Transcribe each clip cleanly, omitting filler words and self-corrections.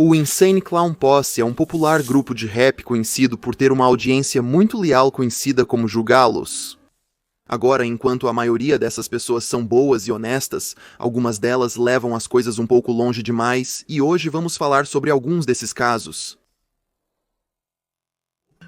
O Insane Clown Posse é um popular grupo de rap conhecido por ter uma audiência muito leal conhecida como Jugalos. Agora, enquanto a maioria dessas pessoas são boas e honestas, algumas delas levam as coisas um pouco longe demais, e hoje vamos falar sobre alguns desses casos.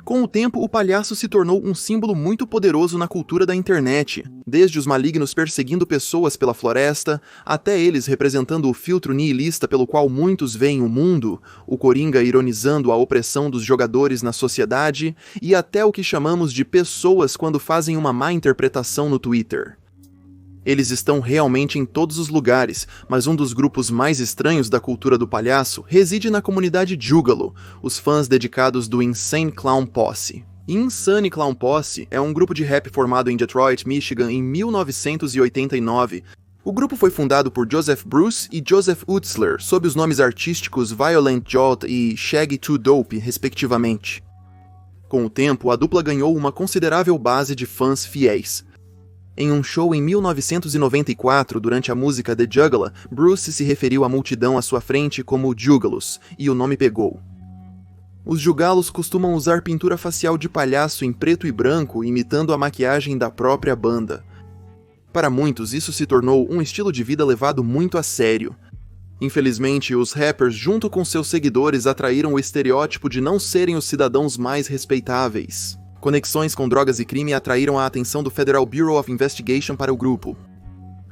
Com o tempo, o palhaço se tornou um símbolo muito poderoso na cultura da internet, desde os malignos perseguindo pessoas pela floresta, até eles representando o filtro nihilista pelo qual muitos veem o mundo, o Coringa ironizando a opressão dos jogadores na sociedade, e até o que chamamos de pessoas quando fazem uma má interpretação no Twitter. Eles estão realmente em todos os lugares, mas um dos grupos mais estranhos da cultura do palhaço reside na comunidade Jugalo, os fãs dedicados do Insane Clown Posse. Insane Clown Posse é um grupo de rap formado em Detroit, Michigan, em 1989. O grupo foi fundado por Joseph Bruce e Joseph Utzler, sob os nomes artísticos Violent Jolt e Shaggy 2 Dope, respectivamente. Com o tempo, a dupla ganhou uma considerável base de fãs fiéis. Em um show em 1994, durante a música The Juggler, Bruce se referiu à multidão à sua frente como Juggalos, e o nome pegou. Os Jugalos costumam usar pintura facial de palhaço em preto e branco, imitando a maquiagem da própria banda. Para muitos, isso se tornou um estilo de vida levado muito a sério. Infelizmente, os rappers, junto com seus seguidores, atraíram o estereótipo de não serem os cidadãos mais respeitáveis. Conexões com drogas e crime atraíram a atenção do Federal Bureau of Investigation para o grupo.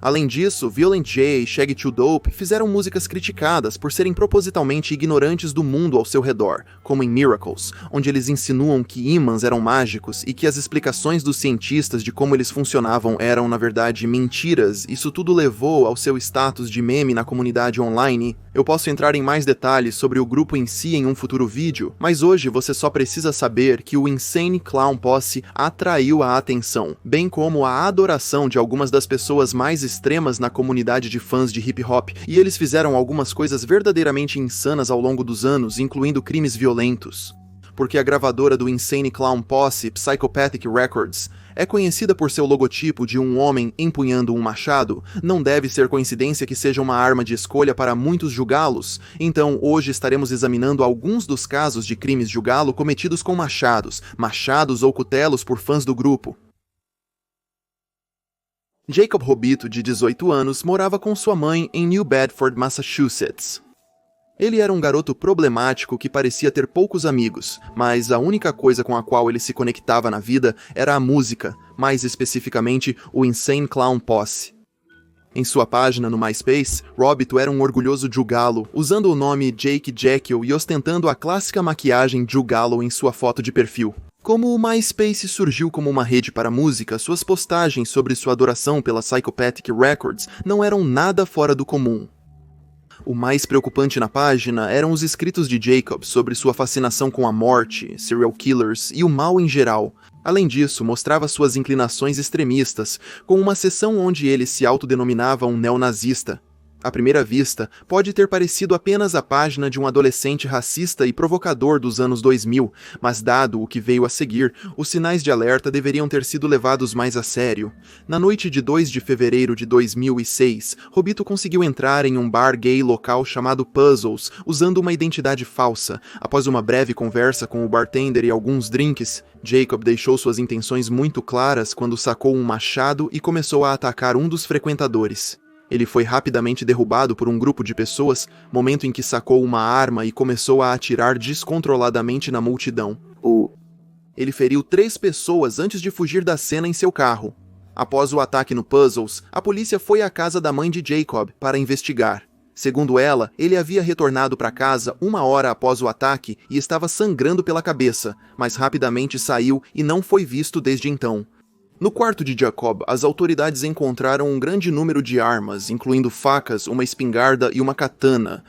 Além disso, Violent J e Shaggy 2 Dope fizeram músicas criticadas por serem propositalmente ignorantes do mundo ao seu redor, como em Miracles, onde eles insinuam que ímãs eram mágicos e que as explicações dos cientistas de como eles funcionavam eram, na verdade, mentiras. Isso tudo levou ao seu status de meme na comunidade online. Eu posso entrar em mais detalhes sobre o grupo em si em um futuro vídeo, mas hoje você só precisa saber que o Insane Clown Posse atraiu a atenção, bem como a adoração de algumas das pessoas mais extremas na comunidade de fãs de hip hop, e eles fizeram algumas coisas verdadeiramente insanas ao longo dos anos, incluindo crimes violentos. Porque a gravadora do Insane Clown Posse, Psychopathic Records, é conhecida por seu logotipo de um homem empunhando um machado, não deve ser coincidência que seja uma arma de escolha para muitos Jugalos. Então, hoje estaremos examinando alguns dos casos de crimes Jugalo cometidos com machados ou cutelos por fãs do grupo. Jacob Robito, de 18 anos, morava com sua mãe em New Bedford, Massachusetts. Ele era um garoto problemático que parecia ter poucos amigos, mas a única coisa com a qual ele se conectava na vida era a música, mais especificamente o Insane Clown Posse. Em sua página no MySpace, Robito era um orgulhoso Jugalo, usando o nome Jake Jekyll e ostentando a clássica maquiagem Jugalo em sua foto de perfil. Como o MySpace surgiu como uma rede para música, suas postagens sobre sua adoração pela Psychopathic Records não eram nada fora do comum. O mais preocupante na página eram os escritos de Jacob sobre sua fascinação com a morte, serial killers e o mal em geral. Além disso, mostrava suas inclinações extremistas, com uma seção onde ele se autodenominava um neonazista. À primeira vista, pode ter parecido apenas a página de um adolescente racista e provocador dos anos 2000, mas dado o que veio a seguir, os sinais de alerta deveriam ter sido levados mais a sério. Na noite de 2 de fevereiro de 2006, Robito conseguiu entrar em um bar gay local chamado Puzzles, usando uma identidade falsa. Após uma breve conversa com o bartender e alguns drinks, Jacob deixou suas intenções muito claras quando sacou um machado e começou a atacar um dos frequentadores. Ele foi rapidamente derrubado por um grupo de pessoas, momento em que sacou uma arma e começou a atirar descontroladamente na multidão. Ele feriu 3 pessoas antes de fugir da cena em seu carro. Após o ataque no Puzzles, a polícia foi à casa da mãe de Jacob para investigar. Segundo ela, ele havia retornado para casa 1 hora após o ataque e estava sangrando pela cabeça, mas rapidamente saiu e não foi visto desde então. No quarto de Jacob, as autoridades encontraram um grande número de armas, incluindo facas, uma espingarda e uma katana.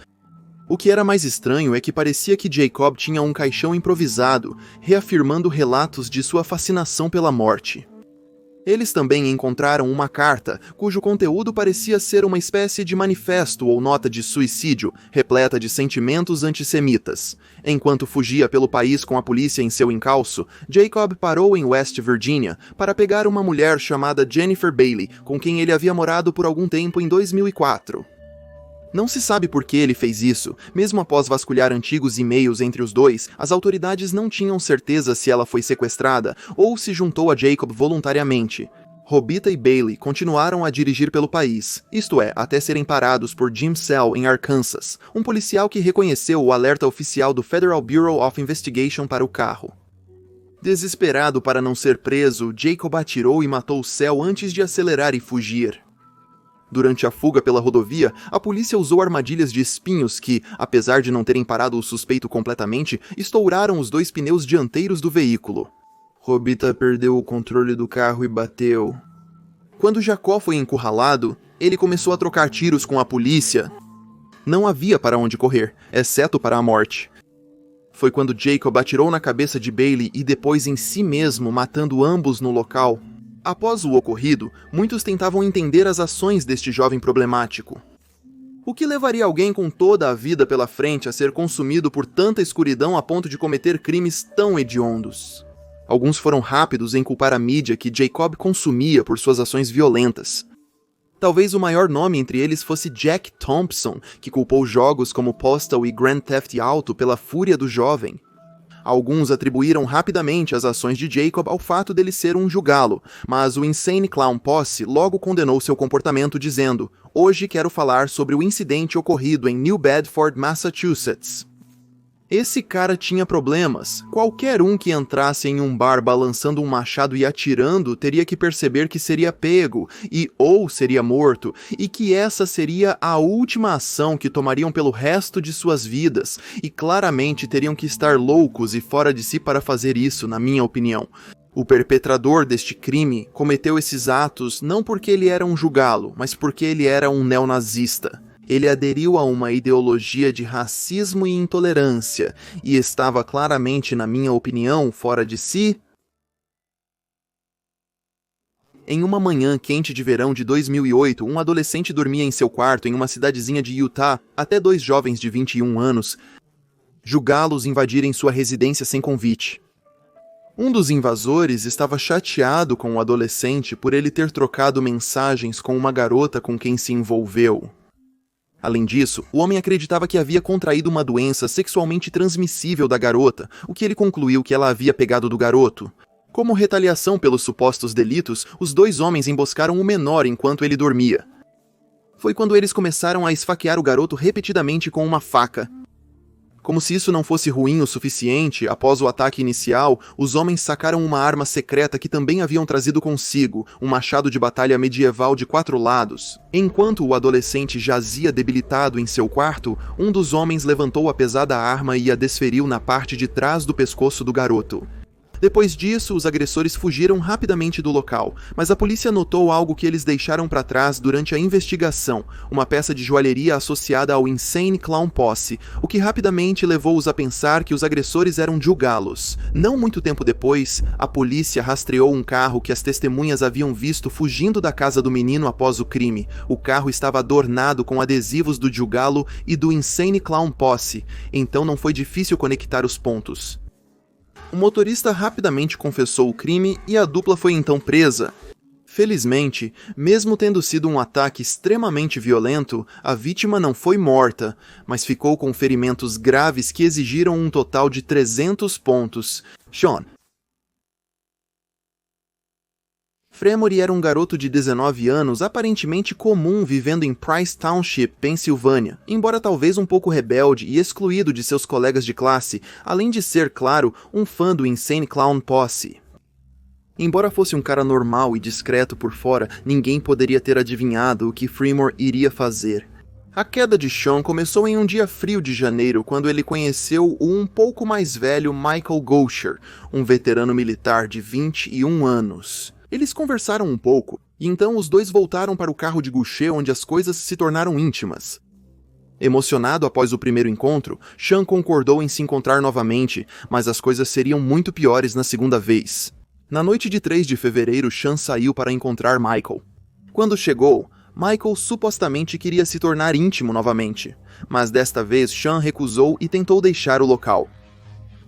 O que era mais estranho é que parecia que Jacob tinha um caixão improvisado, reafirmando relatos de sua fascinação pela morte. Eles também encontraram uma carta, cujo conteúdo parecia ser uma espécie de manifesto ou nota de suicídio, repleta de sentimentos antissemitas. Enquanto fugia pelo país com a polícia em seu encalço, Jacob parou em West Virginia para pegar uma mulher chamada Jennifer Bailey, com quem ele havia morado por algum tempo em 2004. Não se sabe por que ele fez isso. Mesmo após vasculhar antigos e-mails entre os dois, as autoridades não tinham certeza se ela foi sequestrada ou se juntou a Jacob voluntariamente. Robita e Bailey continuaram a dirigir pelo país, isto é, até serem parados por Jim Sell em Arkansas, um policial que reconheceu o alerta oficial do Federal Bureau of Investigation para o carro. Desesperado para não ser preso, Jacob atirou e matou Sell antes de acelerar e fugir. Durante a fuga pela rodovia, a polícia usou armadilhas de espinhos que, apesar de não terem parado o suspeito completamente, estouraram os 2 pneus dianteiros do veículo. Robita perdeu o controle do carro e bateu. Quando Jacó foi encurralado, ele começou a trocar tiros com a polícia. Não havia para onde correr, exceto para a morte. Foi quando Jacob atirou na cabeça de Bailey e depois em si mesmo, matando ambos no local. Após o ocorrido, muitos tentavam entender as ações deste jovem problemático. O que levaria alguém com toda a vida pela frente a ser consumido por tanta escuridão a ponto de cometer crimes tão hediondos? Alguns foram rápidos em culpar a mídia que Jacob consumia por suas ações violentas. Talvez o maior nome entre eles fosse Jack Thompson, que culpou jogos como Postal e Grand Theft Auto pela fúria do jovem. Alguns atribuíram rapidamente as ações de Jacob ao fato dele ser um jugalo, mas o Insane Clown Posse logo condenou seu comportamento dizendo: "Hoje quero falar sobre o incidente ocorrido em New Bedford, Massachusetts." Esse cara tinha problemas. Qualquer um que entrasse em um bar balançando um machado e atirando teria que perceber que seria pego ou seria morto, e que essa seria a última ação que tomariam pelo resto de suas vidas, e claramente teriam que estar loucos e fora de si para fazer isso, na minha opinião. O perpetrador deste crime cometeu esses atos não porque ele era um jugalo, mas porque ele era um neonazista. Ele aderiu a uma ideologia de racismo e intolerância, e estava claramente, na minha opinião, fora de si. Em uma manhã quente de verão de 2008, um adolescente dormia em seu quarto em uma cidadezinha de Utah, até 2 jovens de 21 anos julgá-los invadirem sua residência sem convite. Um dos invasores estava chateado com o adolescente por ele ter trocado mensagens com uma garota com quem se envolveu. Além disso, o homem acreditava que havia contraído uma doença sexualmente transmissível da garota, o que ele concluiu que ela havia pegado do garoto. Como retaliação pelos supostos delitos, os 2 homens emboscaram o menor enquanto ele dormia. Foi quando eles começaram a esfaquear o garoto repetidamente com uma faca. Como se isso não fosse ruim o suficiente, após o ataque inicial, os homens sacaram uma arma secreta que também haviam trazido consigo, um machado de batalha medieval de 4 lados. Enquanto o adolescente jazia debilitado em seu quarto, um dos homens levantou a pesada arma e a desferiu na parte de trás do pescoço do garoto. Depois disso, os agressores fugiram rapidamente do local, mas a polícia notou algo que eles deixaram para trás durante a investigação, uma peça de joalheria associada ao Insane Clown Posse, o que rapidamente levou-os a pensar que os agressores eram jugalos. Não muito tempo depois, a polícia rastreou um carro que as testemunhas haviam visto fugindo da casa do menino após o crime. O carro estava adornado com adesivos do jugalo e do Insane Clown Posse, então não foi difícil conectar os pontos. O motorista rapidamente confessou o crime e a dupla foi então presa. Felizmente, mesmo tendo sido um ataque extremamente violento, a vítima não foi morta, mas ficou com ferimentos graves que exigiram um total de 300 pontos. Sean Fremory era um garoto de 19 anos aparentemente comum vivendo em Price Township, Pensilvânia, embora talvez um pouco rebelde e excluído de seus colegas de classe, além de ser, claro, um fã do Insane Clown Posse. Embora fosse um cara normal e discreto por fora, ninguém poderia ter adivinhado o que Fremore iria fazer. A queda de Sean começou em um dia frio de janeiro, quando ele conheceu o um pouco mais velho Michael Gosher, um veterano militar de 21 anos. Eles conversaram um pouco, e então os dois voltaram para o carro de Goucher, onde as coisas se tornaram íntimas. Emocionado após o primeiro encontro, Sean concordou em se encontrar novamente, mas as coisas seriam muito piores na segunda vez. Na noite de 3 de fevereiro, Sean saiu para encontrar Michael. Quando chegou, Michael supostamente queria se tornar íntimo novamente, mas desta vez Sean recusou e tentou deixar o local.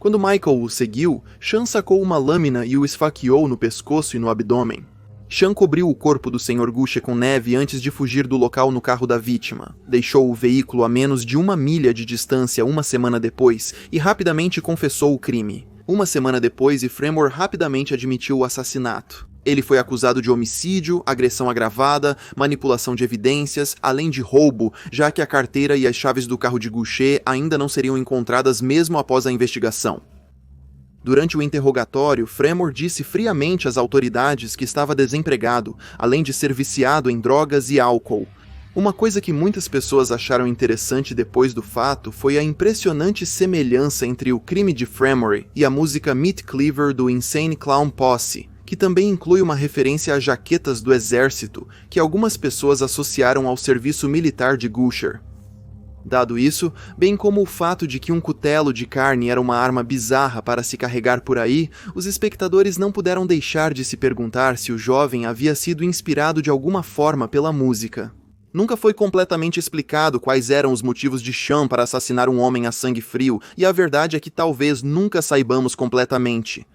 Quando Michael o seguiu, Sean sacou uma lâmina e o esfaqueou no pescoço e no abdômen. Sean cobriu o corpo do Sr. Gusher com neve antes de fugir do local no carro da vítima. Deixou o veículo a menos de 1 milha de distância uma semana depois e rapidamente confessou o crime. Uma semana depois, Efremor rapidamente admitiu o assassinato. Ele foi acusado de homicídio, agressão agravada, manipulação de evidências, além de roubo, já que a carteira e as chaves do carro de Gusher ainda não seriam encontradas mesmo após a investigação. Durante o interrogatório, Fremor disse friamente às autoridades que estava desempregado, além de ser viciado em drogas e álcool. Uma coisa que muitas pessoas acharam interessante depois do fato foi a impressionante semelhança entre o crime de Fremor e a música Meat Cleaver do Insane Clown Posse, que também inclui uma referência a jaquetas do exército que algumas pessoas associaram ao serviço militar de Gusher. Dado isso, bem como o fato de que um cutelo de carne era uma arma bizarra para se carregar por aí, os espectadores não puderam deixar de se perguntar se o jovem havia sido inspirado de alguma forma pela música. Nunca foi completamente explicado quais eram os motivos de Sean para assassinar um homem a sangue frio, e a verdade é que talvez nunca saibamos completamente.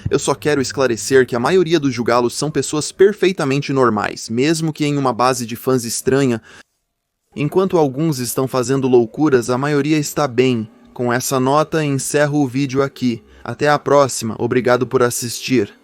Eu só quero esclarecer que a maioria dos julgados são pessoas perfeitamente normais, mesmo que em uma base de fãs estranha. Enquanto alguns estão fazendo loucuras, a maioria está bem. Com essa nota, encerro o vídeo aqui. Até a próxima, obrigado por assistir.